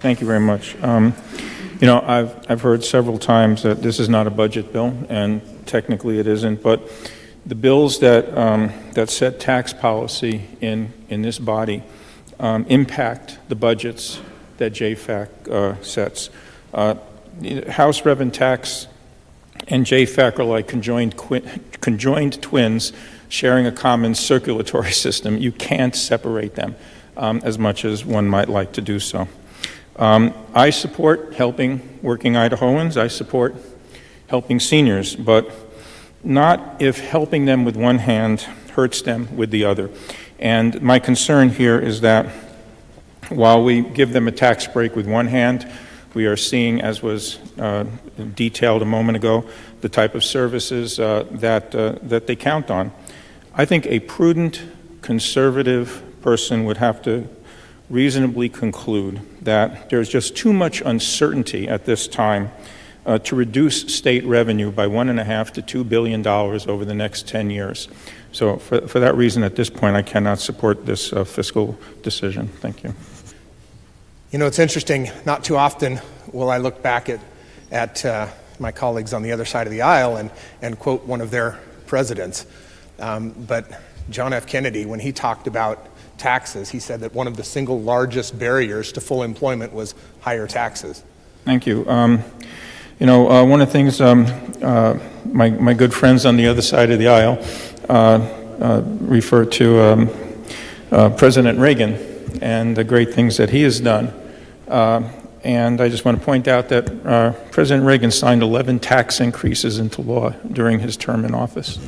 Thank you very much. I've heard several times that this is not a budget bill, and technically it isn't, but the bills that set tax policy in this body impact the budgets that JFAC sets. House Rev and Tax and JFAC are like conjoined twins sharing a common circulatory system. You can't separate them as much as one might like to do so. I support helping working Idahoans. I support helping seniors, but not if helping them with one hand hurts them with the other. And my concern here is that while we give them a tax break with one hand, we are seeing, as was detailed a moment ago, the type of services that they count on. I think a prudent, conservative person would have to reasonably conclude that there's just too much uncertainty at this time to reduce state revenue by $1.5 to $2 billion over the next 10 years. So for that reason, at this point, I cannot support this fiscal decision. Thank you. You know, it's interesting, not too often will I look back at my colleagues on the other side of the aisle and quote one of their presidents. But John F. Kennedy, when he talked about taxes, he said that one of the single largest barriers to full employment was higher taxes. Thank you. One of the things my good friends on the other side of the aisle refer to President Reagan and the great things that he has done. And I just want to point out that President Reagan signed 11 tax increases into law during his term in office.